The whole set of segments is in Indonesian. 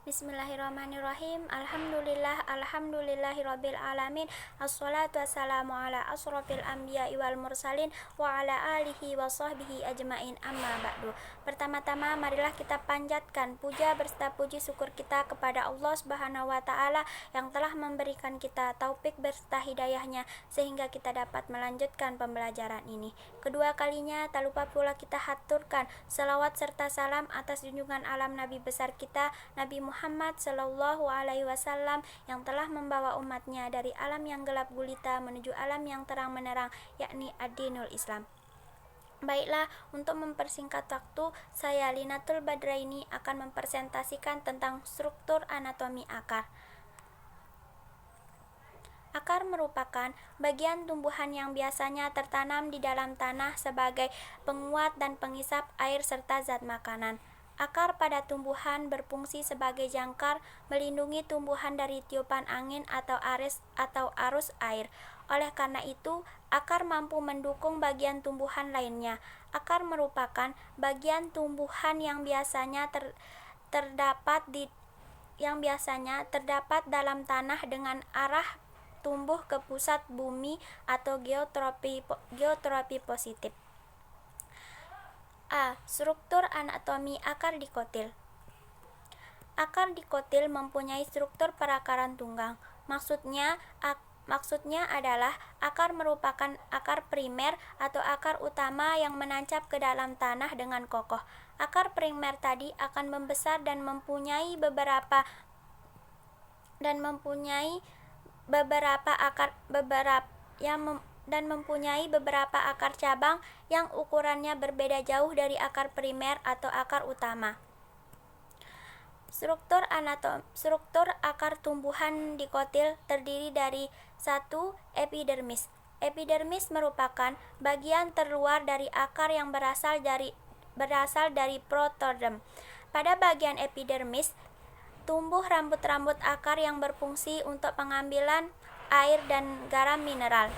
Bismillahirrahmanirrahim. Alhamdulillahirabbil alamin. Assalatu wassalamu ala asrofil anbiya'i wal mursalin wa ala alihi wa sahbihi ajmain, amma ba'du. Pertama-tama marilah kita panjatkan puja berserta puji syukur kita kepada Allah Subhanahu wa taala yang telah memberikan kita taufik berserta hidayahnya sehingga kita dapat melanjutkan pembelajaran ini. Kedua kalinya tak lupa pula kita haturkan salawat serta salam atas junjungan alam Nabi besar kita Nabi Muhammad Sallallahu Alaihi Wasallam yang telah membawa umatnya dari alam yang gelap gulita menuju alam yang terang menerang, yakni ad-dinul Islam. Baiklah, untuk mempersingkat waktu, saya Linatul Badraini akan mempresentasikan tentang struktur anatomi akar. Akar merupakan bagian tumbuhan yang biasanya tertanam di dalam tanah sebagai penguat dan pengisap air serta zat makanan. Akar pada tumbuhan berfungsi sebagai jangkar, melindungi tumbuhan dari tiupan angin atau arus air. Oleh karena itu, akar mampu mendukung bagian tumbuhan lainnya. Akar merupakan bagian tumbuhan yang biasanya terdapat dalam tanah dengan arah tumbuh ke pusat bumi atau geotropi positif. A. Struktur anatomi akar dikotil. Akar dikotil mempunyai struktur perakaran tunggang. Maksudnya adalah akar merupakan akar primer atau akar utama yang menancap ke dalam tanah dengan kokoh. Akar primer tadi akan membesar dan mempunyai beberapa akar cabang yang ukurannya berbeda jauh dari akar primer atau akar utama. Struktur akar tumbuhan dikotil terdiri dari 1. Epidermis. Epidermis merupakan bagian terluar dari akar yang berasal dari protoderm. Pada bagian epidermis tumbuh rambut-rambut akar yang berfungsi untuk pengambilan air dan garam mineral.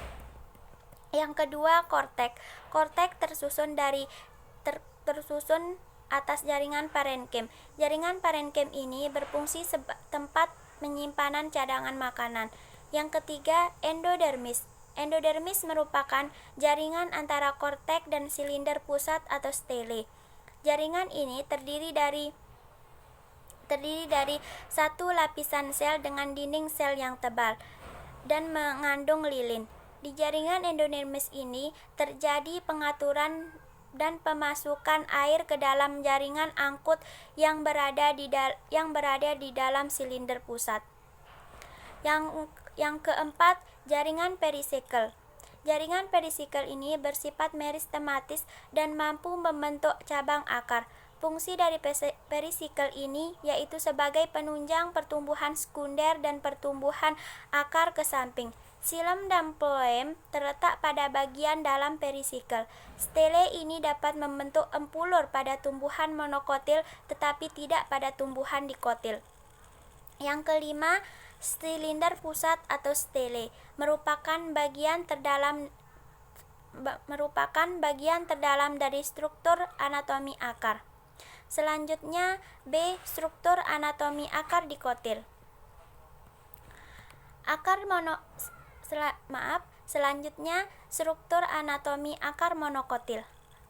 Yang kedua, kortek. Kortek tersusun atas jaringan parenkim. Jaringan parenkim ini berfungsi tempat penyimpanan cadangan makanan. Yang ketiga, endodermis. Endodermis merupakan jaringan antara kortek dan silinder pusat atau stele. Jaringan ini terdiri dari satu lapisan sel dengan dinding sel yang tebal dan mengandung lilin. Di jaringan endodermis ini terjadi pengaturan dan pemasukan air ke dalam jaringan angkut yang berada di dalam silinder pusat. Yang keempat, jaringan perisikel. Jaringan perisikel ini bersifat meristematis dan mampu membentuk cabang akar. Fungsi dari perisikel ini yaitu sebagai penunjang pertumbuhan sekunder dan pertumbuhan akar ke samping. Xilem dan phloem terletak pada bagian dalam perisikel. Stele ini dapat membentuk empulur pada tumbuhan monokotil tetapi tidak pada tumbuhan dikotil. Yang kelima, silinder pusat atau stele merupakan bagian terdalam dari struktur anatomi akar. Selanjutnya, B. Struktur anatomi akar dikotil. Selanjutnya, struktur anatomi akar monokotil.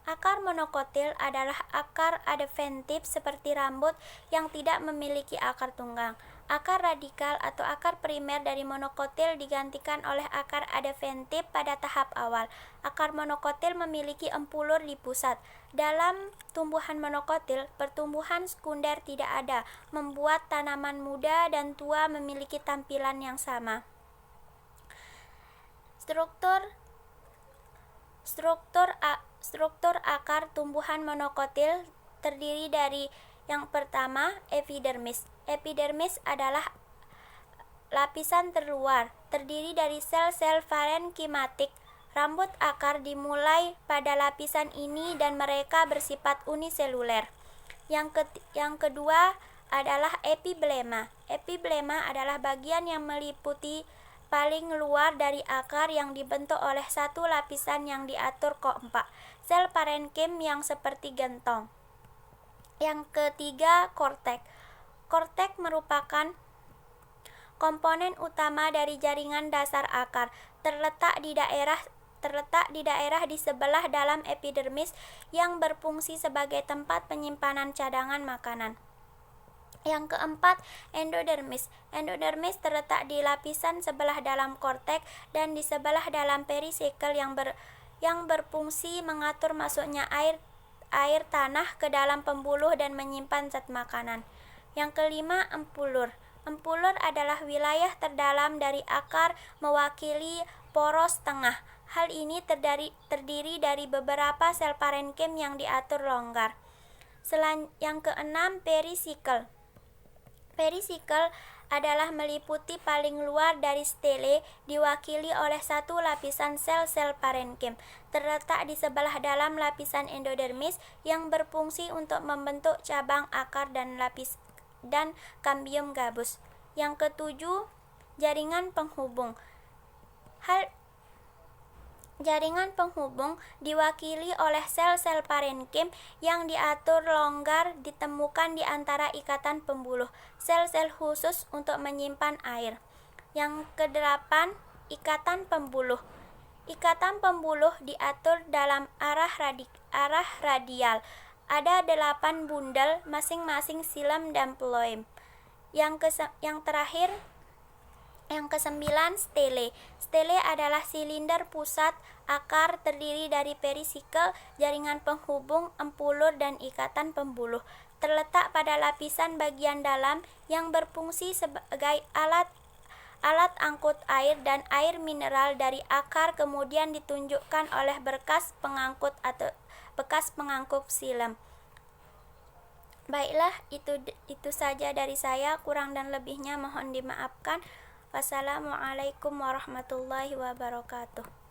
Akar monokotil adalah akar adventif seperti rambut yang tidak memiliki akar tunggang. Akar radikal atau akar primer dari monokotil digantikan oleh akar adventif pada tahap awal. Akar monokotil memiliki empulur di pusat. Dalam tumbuhan monokotil, pertumbuhan sekunder tidak ada, membuat tanaman muda dan tua memiliki tampilan yang sama. Struktur akar tumbuhan monokotil terdiri dari yang pertama, epidermis. Epidermis adalah lapisan terluar, terdiri dari sel-sel parenkimatik. Rambut akar dimulai pada lapisan ini dan mereka bersifat uniseluler. Yang kedua adalah epiblema. Epiblema adalah bagian yang meliputi paling luar dari akar yang dibentuk oleh satu lapisan yang diatur kompak, sel parenkim yang seperti gentong. Yang ketiga, kortek. Kortek merupakan komponen utama dari jaringan dasar akar, terletak di daerah di sebelah dalam epidermis yang berfungsi sebagai tempat penyimpanan cadangan makanan. Yang keempat, endodermis. Endodermis terletak di lapisan sebelah dalam kortek dan di sebelah dalam perisikel yang berfungsi mengatur masuknya air tanah ke dalam pembuluh dan menyimpan zat makanan. Yang kelima, empulur. Empulur adalah wilayah terdalam dari akar mewakili poros tengah. Hal ini terdiri dari beberapa sel parenkim yang diatur longgar. Yang keenam, perisikel. Perisikel adalah meliputi paling luar dari stele, diwakili oleh satu lapisan sel-sel parenkim, terletak di sebelah dalam lapisan endodermis yang berfungsi untuk membentuk cabang akar dan kambium gabus. Yang ketujuh, jaringan penghubung. Jaringan penghubung diwakili oleh sel-sel parenkim yang diatur longgar ditemukan di antara ikatan pembuluh, sel-sel khusus untuk menyimpan air. Yang kedelapan, ikatan pembuluh. Ikatan pembuluh diatur dalam arah radial. Ada 8 bundel, masing-masing xilem dan phloem. Yang terakhir, yang kesembilan, stele. Stele adalah silinder pusat akar terdiri dari perisikel, jaringan penghubung, empulur, dan ikatan pembuluh. Terletak pada lapisan bagian dalam yang berfungsi sebagai alat angkut air dan air mineral dari akar, kemudian ditunjukkan oleh bekas pengangkut atau bekas pengangkut xilem. Baiklah, itu saja dari saya. Kurang dan lebihnya mohon dimaafkan. Wassalamualaikum warahmatullahi wabarakatuh.